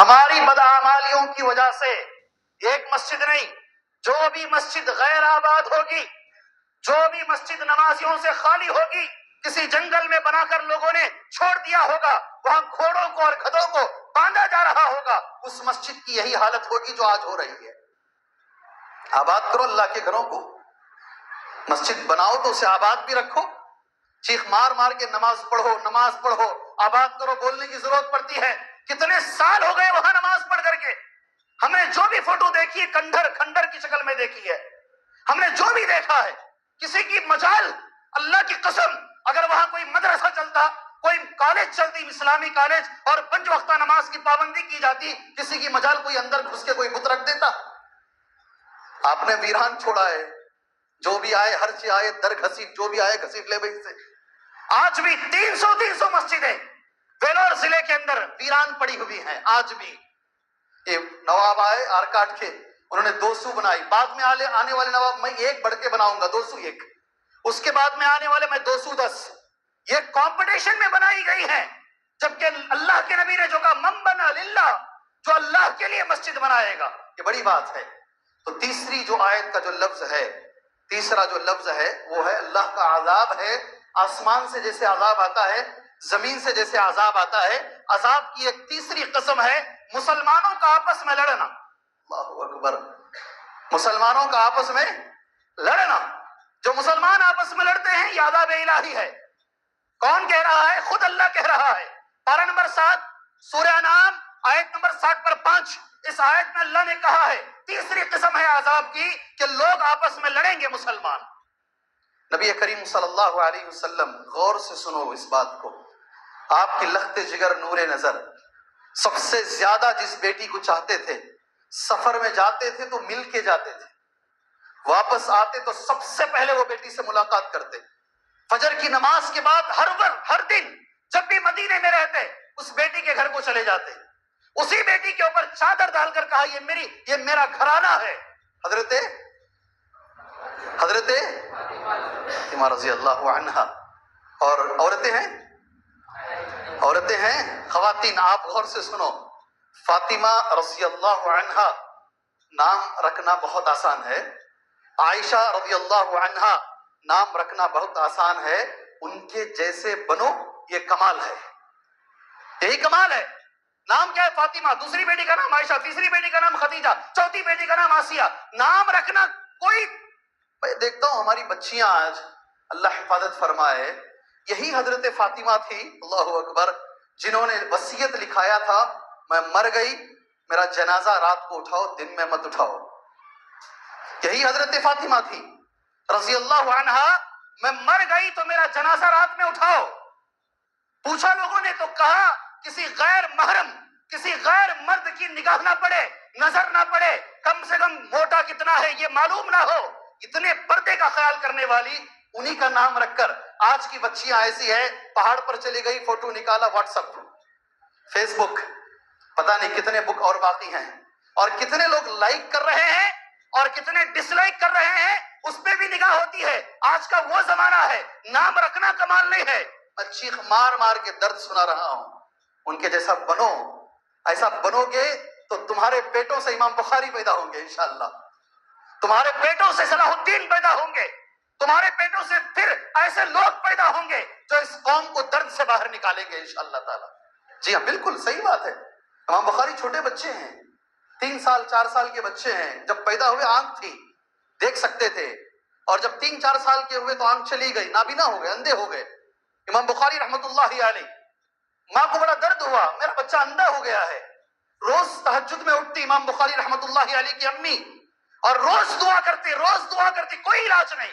ہماری بدعمالیوں کی وجہ سے ایک مسجد نہیں، جو بھی مسجد غیر آباد ہوگی، جو بھی مسجد نمازیوں سے خالی ہوگی، کسی جنگل میں بنا کر لوگوں نے چھوڑ دیا ہوگا، وہاں گھوڑوں کو اور گدھوں کو باندھا جا رہا ہوگا، اس مسجد کی یہی حالت ہوگی جو آج ہو رہی ہے۔ آباد کرو اللہ کے گھروں کو، مسجد بناؤ تو اسے آباد بھی رکھو، چیخ مار مار کے نماز پڑھو، آباد کرو بولنے کی ضرورت پڑتی ہے۔ کتنے سال ہو گئے وہاں نماز پڑھ کر کے، ہم نے جو بھی فوٹو دیکھی ہے کھنڈر کی شکل میں دیکھی ہے، ہم نے جو بھی دیکھا ہے، کسی کی مجال، اللہ کی قسم اگر وہاں کوئی مدرسہ چلتا، کوئی کالج چلتی، اسلامی کالج، اور 5 وقتہ نماز کی پابندی کی جاتی، کسی کی مجال کوئی اندر گھس کے کوئی بت رکھ دیتا؟ آپ نے ویران چھوڑا ہے، جو بھی آئے ہر چیز آئے در گھسیٹ، جو بھی آئے گھسیٹ لے بھائی سے۔ آج بھی 300 مسجدیں ویلور ضلع کے اندر ویران پڑی ہوئی ہیں۔ آج بھی یہ نواب آئے آرکاٹ کے، انہوں نے 200 بنائی، بعد میں آنے والے نواب میں ایک بڑھ کے بناؤں گا 201، اس کے بعد میں آنے والے میں 210، یہ کمپٹیشن میں بنائی گئی ہے، جبکہ اللہ کے نبی نے جو کہا من بنا للہ، جو اللہ کے لیے مسجد بنائے گا، یہ بڑی بات ہے۔ تو تیسری جو آیت کا جو لفظ ہے، تیسرا جو لفظ ہے وہ ہے اللہ کا عذاب ہے۔ آسمان سے جیسے عذاب آتا ہے، زمین سے جیسے عذاب آتا ہے، عذاب کی ایک تیسری قسم ہے مسلمانوں کا آپس میں لڑنا۔ اللہ اکبر، مسلمانوں کا آپس میں لڑنا۔ جو مسلمان آپس میں لڑتے ہیں یہ عذاب الہی ہے۔ کون کہہ رہا ہے؟ خود اللہ کہہ رہا ہے، پارہ نمبر 7 سورہ انعام آیت نمبر 60 پر 5، اس آیت میں اللہ نے کہا ہے تیسری قسم ہے عذاب کی کہ لوگ آپس میں لڑیں گے مسلمان۔ نبی کریم صلی اللہ علیہ وسلم، غور سے سنو اس بات کو، آپ کی لخت جگر نور نظر، سب سے زیادہ جس بیٹی کو چاہتے تھے، سفر میں جاتے تھے تو مل کے جاتے تھے، واپس آتے تو سب سے پہلے وہ بیٹی سے ملاقات کرتے، فجر کی نماز کے بعد ہر دن جب بھی مدینے میں رہتے اس بیٹی کے گھر کو چلے جاتے، اسی بیٹی کے اوپر چادر ڈال کر کہا یہ میرا گھرانہ ہے۔ حضرت فاطمہ رضی اللہ عنہا، اور عورتیں ہیں خواتین، آپ غور سے سنو، فاطمہ رضی اللہ عنہا نام رکھنا بہت آسان ہے، عائشہ رضی اللہ عنہا نام رکھنا بہت آسان ہے، ان کے جیسے بنو یہ کمال ہے، یہی کمال ہے۔ نام کیا ہے؟ فاطمہ، دوسری بیٹی کا نام عائشہ، تیسری بیٹی کا نام خدیجہ، چوتھی بیٹی کا نام آسیہ۔ نام رکھنا کوئی، میں دیکھتا ہوں ہماری بچیاں آج، اللہ حفاظت فرمائے، یہی حضرت فاطمہ تھی، اللہ اکبر، جنہوں نے وصیت لکھایا تھا میں مر گئی میرا جنازہ رات کو اٹھاؤ دن میں مت اٹھاؤ۔ یہی حضرت فاطمہ تھی رضی اللہ عنہا، میں مر گئی تو میرا جنازہ رات میں اٹھاؤ۔ پوچھا لوگوں نے تو کہا کسی غیر محرم، کسی غیر مرد کی نگاہ نہ پڑے، نظر نہ پڑے، کم سے کم موٹا کتنا ہے یہ معلوم نہ ہو، اتنے پردے کا خیال کرنے والی انہی کا نام رکھ کر آج کی بچیاں ایسی ہے، پہاڑ پر چلی گئی فوٹو نکالا، واٹس ایپ، فیس بک، پتہ نہیں کتنے بک اور باقی ہیں، اور کتنے لوگ لائک کر رہے ہیں اور کتنے ڈس لائک کر رہے ہیں، اس پہ بھی نگاہ ہوتی ہے۔ آج کا وہ زمانہ ہے، نام رکھنا کمال نہیں ہے۔ میں چیخ مار مار کے درد سنا رہا ہوں، ان کے جیسا بنو، ایسا بنو گے تو تمہارے پیٹوں سے امام بخاری پیدا ہوں گے انشاءاللہ، تمہارے پیٹوں سے صلاح الدین پیدا ہوں گے، تمہارے پیٹوں سے پھر ایسے لوگ پیدا ہوں گے جو اس قوم کو درد سے باہر نکالیں گے انشاءاللہ تعالی۔ جی ہاں بالکل صحیح بات ہے، امام بخاری چھوٹے بچے ہیں، 3 سال 4 سال کے بچے ہیں، جب پیدا ہوئے آنکھ تھی دیکھ سکتے تھے، اور جب 3-4 سال کے ہوئے تو آنکھ چلی گئی، نابینا ہو گئے، اندھے ہو گئے۔ امام بخاری رحمت اللہ علیہ، ماں کو بڑا درد ہوا میرا بچہ اندھا ہو گیا ہے، روز تہجد میں اٹھتی امام بخاری رحمت اللہ علیہ کی امی، اور روز دعا کرتی، کوئی علاج نہیں۔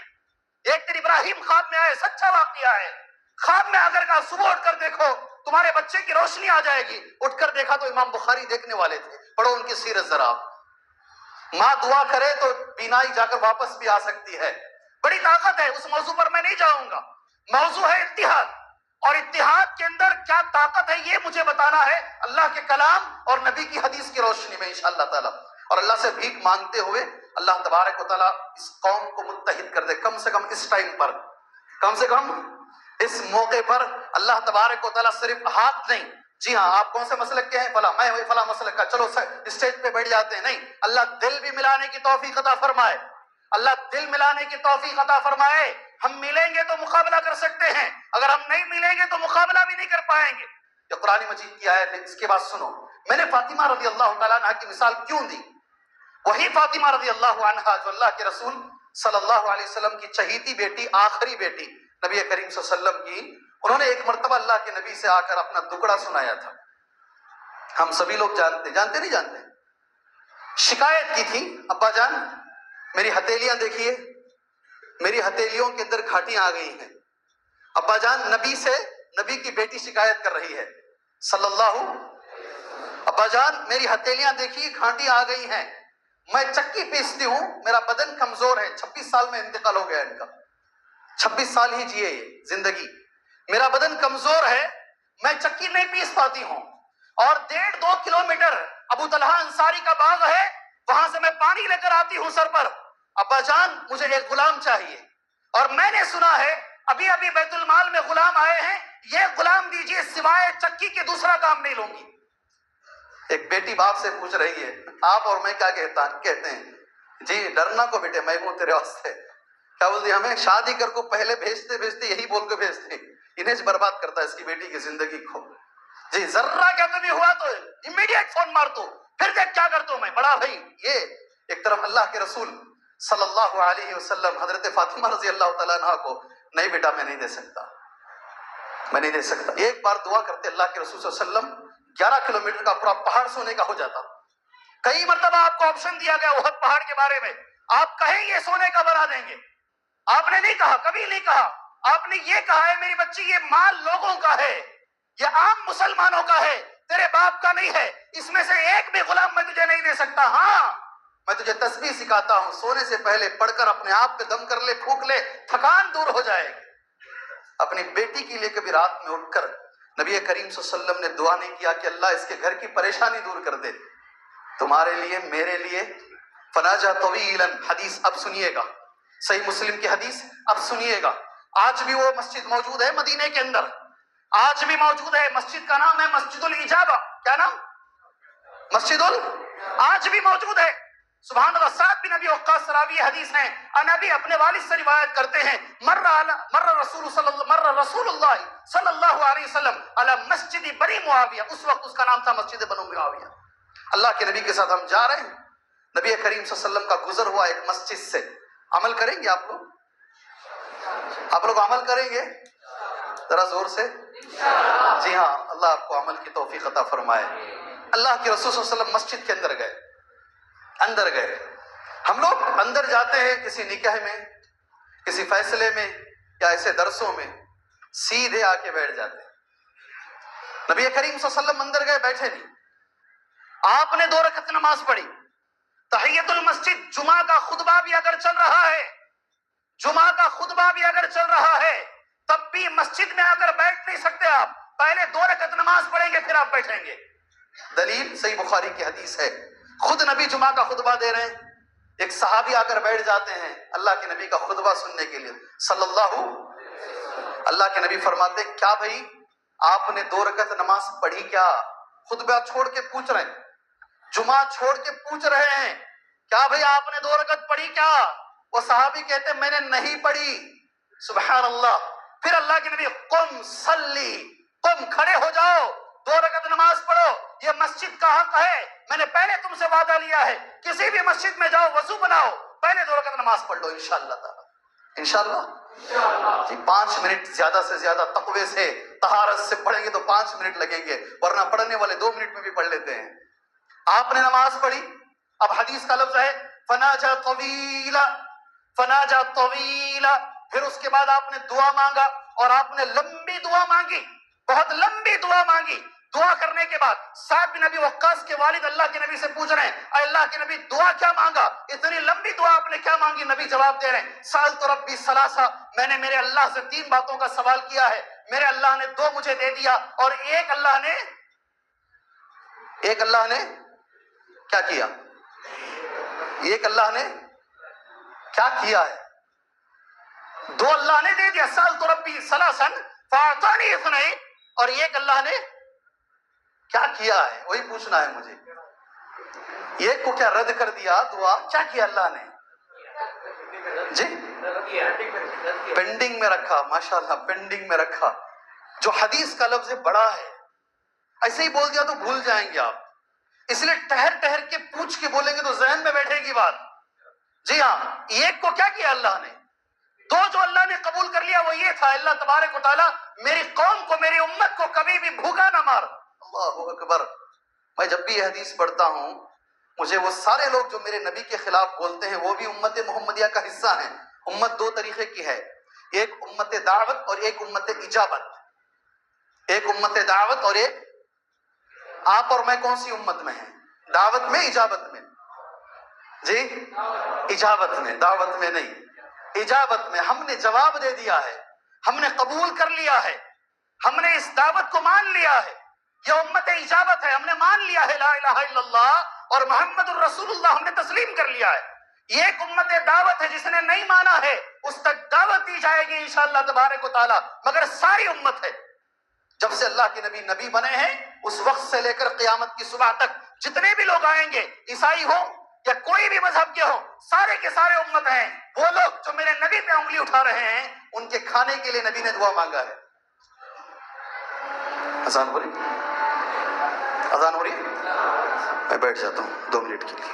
ایک دن ابراہیم خواب میں آئے، سچا واقعہ ہے، خواب میں اگر کہا صبح اٹھ کر دیکھو تمہارے بچے کی روشنی آ جائے گی، اٹھ کر دیکھا تو امام بخاری دیکھنے والے تھے۔ پڑھو ان کی سیرت ذرا، ماں دعا کرے تو بینائی جا کر واپس بھی آ سکتی ہے، بڑی طاقت ہے۔ اس موضوع پر میں نہیں جاؤں گا، موضوع ہے اتحاد، اور اتحاد کے اندر کیا طاقت ہے یہ مجھے بتانا ہے اللہ کے کلام اور نبی کی حدیث کی روشنی میں انشاءاللہ تعالی، اور اللہ سے بھیک مانگتے ہوئے اللہ تبارک و تعالی اس قوم کو متحد کر دے، کم سے کم اس ٹائم پر، کم سے کم اس موقع پر اللہ تبارک و تعالی صرف ہاتھ نہیں جی ہاں آپ کون سے مسلک کے ہیں؟ فلاں، میں وہی فلاں مسلک کا، چلو اسٹیج پہ بیٹھ جاتے ہیں. نہیں، اللہ دل بھی ملانے کی توفیق عطا فرمائے، اللہ دل ملانے کی توفیق عطا فرمائے. ہم ملیں گے تو مقابلہ کر سکتے ہیں، اگر ہم نہیں ملیں گے تو مقابلہ بھی نہیں کر پائیں گے. یہ قرآن مجید کی آیت ہے. اس کے بعد سنو، میں نے فاطمہ رضی اللہ تعالیٰ عنہ کی مثال کیوں دی؟ وہی فاطمہ رضی اللہ عنہا جو اللہ کے رسول صلی اللہ علیہ وسلم کی چہیتی بیٹی، آخری بیٹی نبی کریم صلی اللہ علیہ وسلم کی، انہوں نے ایک مرتبہ اللہ کے نبی سے آ کر اپنا دکڑا سنایا تھا. ہم سبھی لوگ جانتے نہیں جانتے. شکایت کی تھی، ابا جان میری ہتھیلیاں دیکھیے، میری ہتھیلیوں کے اندر گھاٹیاں آ گئی ہیں. ابا جان نبی کی بیٹی شکایت کر رہی ہے صلی اللہ. ابا جان میری ہتھیلیاں دیکھیے، گھاٹی آ گئی ہیں، میں چکی پیستی ہوں، میرا بدن کمزور ہے. 26 سال میں انتقال ہو گیا ان کا، 26 سال ہی جیے یہ زندگی. میرا بدن کمزور ہے، میں چکی نہیں پیس پاتی ہوں، اور 1.5-2 کلومیٹر ابو طلحہ انصاری کا باغ ہے، وہاں سے میں پانی لے کر آتی ہوں سر پر. ابا جان مجھے ایک غلام چاہیے، اور میں نے سنا ہے ابھی ابھی بیت المال میں غلام آئے ہیں، یہ غلام دیجیے، سوائے چکی کے دوسرا کام نہیں لوں گی. ایک بیٹی باپ سے پوچھ رہی ہے، آپ اور میں کیا کہتے ہیں؟ جی ڈرنا کو بیٹے، میں ہوں تیرے واسطے. کیا بولتی؟ ہمیں شادی کر کو پہلے بھیجتے یہی بول کے بھیجتے، انہیں برباد کرتا ہے اس کی بیٹی کی زندگی کو. جی ذرہ کیا کبھی ہوا تو امیڈیٹ فون مار دو، پھر دیکھ کیا کرتا ہوں میں بڑا بھائی. یہ ایک طرف اللہ کے رسول صلی اللہ علیہ وسلم حضرت فاطمہ رضی اللہ تعالیٰ عنہ کو، نہیں بیٹا میں نہیں دے سکتا، میں نہیں دے سکتا. ایک بار دعا کرتے اللہ کے رسول صلی اللہ علیہ وسلم 11 کلومیٹر کا پورا پہاڑ سونے کا ہو جاتا. کئی مرتبہ آپ کو آپشن دیا گیا احد پہاڑ کے بارے میں، آپ کہیں یہ سونے کا بنا دیں گے، آپ نے نہیں کہا، کبھی نہیں کہا. آپ نے یہ کہا ہے میری بچی یہ مال لوگوں کا ہے، یہ عام مسلمانوں کا ہے، تیرے باپ کا نہیں ہے، اس میں سے ایک بھی غلام میں تجھے نہیں دے سکتا. ہاں میں تجھے تسبیح سکھاتا ہوں، سونے سے پہلے پڑھ کر اپنے آپ پہ دم کر لے، پھونک لے، تھکان دور ہو جائے گی. اپنی بیٹی کے لیے کبھی رات میں اٹھ کر نبی کریم صلی اللہ علیہ وسلم نے دعا نہیں کیا کہ اللہ اس کے گھر کی پریشانی دور کر دے، تمہارے لیے میرے لیے. فناجا طویلا، حدیث اب سنیے گا، صحیح مسلم کی حدیث اب سنیے گا. آج بھی وہ مسجد موجود ہے مدینے کے اندر، آج بھی موجود ہے. مسجد کا نام ہے مسجد الاجابہ. کیا نام؟ مسجد آج بھی موجود ہے. سبحان اللہ. سعد بن ابی وقاص راوی حدیث ہیں، نبی اپنے والد سے روایت کرتے ہیں، مر رسول اللہ صلی اللہ علیہ وسلم علی مسجد بنی معاویہ، اس وقت اس کا نام تھا مسجد بنو معاویہ. اللہ کے نبی کے ساتھ ہم جا رہے ہیں، نبی کریم صلی اللہ علیہ وسلم کا گزر ہوا ایک مسجد سے. عمل کریں گے آپ لوگ؟ آپ لوگ عمل کریں گے؟ ذرا زور سے. جی ہاں، اللہ آپ کو عمل کی توفیق عطا فرمائے. اللہ کے رسول صلی اللہ علیہ وسلم مسجد کے اندر گئے. ہم لوگ اندر جاتے ہیں کسی نکاح میں، کسی فیصلے میں، یا ایسے درسوں میں، سیدھے آ کے بیٹھ جاتے ہیں. نبی کریم صلی اللہ علیہ وسلم اندر گئے، بیٹھے نہیں. آپ نے 2 رکعت نماز پڑھی. تحیت المسجد، جمعہ کا خطبہ بھی اگر چل رہا ہے، جمعہ کا خطبہ بھی اگر چل رہا ہے، تب بھی مسجد میں آ کر بیٹھ نہیں سکتے. آپ پہلے 2 رکعت نماز پڑھیں گے، پھر آپ بیٹھیں گے. دلیل صحیح بخاری کی حدیث ہے، خود نبی جمعہ کا خطبہ دے رہے ہیں، ایک صحابی آ کر بیٹھ جاتے ہیں اللہ کے نبی کا خطبہ سننے کے لیے صلی اللہ کے نبی فرماتے کیا بھائی آپ نے 2 رکعت نماز پڑھی کیا؟ خطبہ چھوڑ کے پوچھ رہے ہیں، جمعہ چھوڑ کے پوچھ رہے ہیں کیا بھائی آپ نے 2 رکعت پڑھی کیا؟ وہ صحابی کہتے میں نے نہیں پڑھی. سبحان اللہ. پھر اللہ کے نبی قم صلی، قم کھڑے ہو جاؤ، 2 رکعت نماز پڑھو، یہ مسجد کا حق ہے. میں نے پہلے تم سے وعدہ لیا ہے، کسی بھی مسجد میں جاؤ وضو بناؤ، پہلے 2 رکعت نماز پڑھ لو انشاءاللہ تعالی. انشاءاللہ جی 5 منٹ زیادہ سے زیادہ تقوی سے طہارت سے پڑھیں گے تو 5 منٹ لگیں گے، ورنہ پڑھنے والے 2 منٹ میں بھی پڑھ لیتے ہیں. آپ نے نماز پڑھی. اب حدیث کا لفظ ہے فناجا طویلا، فناجا طویلا. پھر اس کے بعد آپ نے دعا مانگا، اور آپ نے لمبی دعا مانگی، بہت لمبی دعا مانگی. دعا کرنے کے بعد سعد بن ابی وقاص کے والد اللہ کے نبی سے پوچھ رہے ہیں اے اللہ کے نبی دعا کیا مانگا؟ اتنی لمبی دعا آپ نے کیا مانگی؟ نبی جواب دے رہے ہیں سألت ربی ثلاثا، میں نے میرے اللہ سے 3 باتوں کا سوال کیا ہے، میرے اللہ نے 2 مجھے دے دیا، اور ایک اللہ نے کیا کیا؟ ایک اللہ نے کیا کیا ہے؟ 2 اللہ نے دے دیا. سألت ربی ثلاثا فأعطانی اثنين، اور ایک اللہ نے کیا کیا ہے وہی پوچھنا ہے مجھے. ایک کو کیا رد کر دیا دعا؟ کیا کیا اللہ نے؟ جی پینڈنگ میں رکھا. ماشاءاللہ پینڈنگ میں رکھا. جو حدیث کا لفظ بڑا ہے، ایسے ہی بول دیا تو بھول جائیں گے آپ، اس لیے ٹہر ٹہر کے پوچھ کے بولیں گے تو ذہن میں بیٹھے گی بات. جی ہاں، ایک کو کیا کیا اللہ نے؟ دو جو اللہ نے قبول کر لیا وہ یہ تھا، اللہ تبارک و تعالیٰ میری قوم کو، میری امت کو کبھی بھی بھوکا نہ مار. اللہ اکبر. میں جب بھی یہ حدیث پڑھتا ہوں، مجھے وہ سارے لوگ جو میرے نبی کے خلاف بولتے ہیں وہ بھی امت محمدیہ کا حصہ ہیں. امت دو طریقے کی ہے، ایک امت دعوت اور ایک امت اجابت. ایک امت دعوت اور ایک، آپ اور میں کون سی امت میں ہیں؟ دعوت میں، اجابت میں؟ جی اجابت میں، دعوت میں نہیں. اجابت میں ہم نے جواب دے دیا ہے، ہم نے قبول کر لیا ہے، ہم نے اس دعوت کو مان لیا ہے. یہ امت اجابت ہے، ہم نے مان لیا ہے لا الہ الا اللہ اور محمد الرسول اللہ ہم نے تسلیم کر لیا ہے. یہ ایک امت دعوت ہے، جس نے نہیں مانا ہے اس تک دعوت دی جائے گی انشاءاللہ تبارک و تعالی. مگر ساری امت ہے، جب سے اللہ کے نبی نبی بنے ہیں اس وقت سے لے کر قیامت کی صبح تک جتنے بھی لوگ آئیں گے، عیسائی ہو یا کوئی بھی مذہب کے ہو، سارے کے سارے امت ہیں. وہ لوگ جو میرے نبی پہ انگلی اٹھا رہے ہیں ان کے کھانے کے لیے نبی نے دعا مانگا ہے. اذان ہو رہی؟ اذان ہو رہی؟ میں بیٹھ جاتا ہوں 2 منٹ کے لیے.